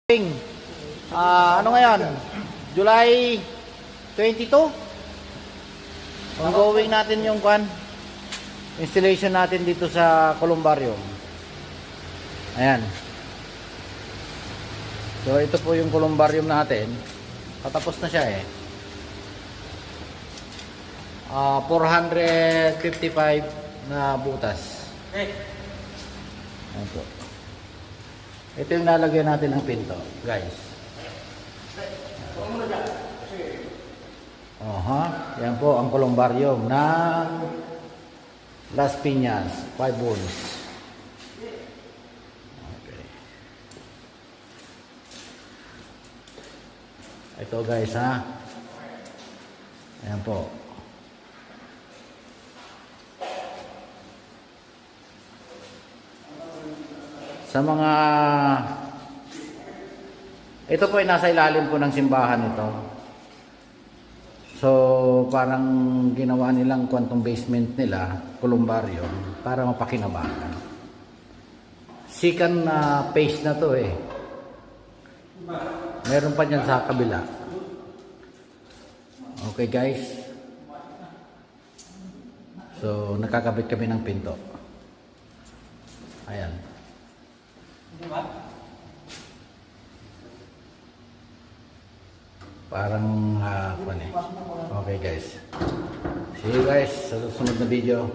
Ano ngayon? July 22? Ongoing natin yung installation natin dito sa Columbarium. Ayan. So ito po yung Columbarium natin. Patapos na siya 455 na butas. Ayan po. Ito yung lalagyan natin ng pinto, guys. Yan po ang Columbarium ng Las Piñas, 5 volts. Okay. Ito guys Ayan po. Sa mga ito po ay nasa ilalim po ng simbahan ito. So parang ginawa nilang quantum basement nila, Columbarium, para mapakinabangan. Second phase na to Meron pa dyan sa kabila. Okay guys. So nakakabit kami ng pinto. Ayan. Parang Okay guys. See you guys sa susunod na video.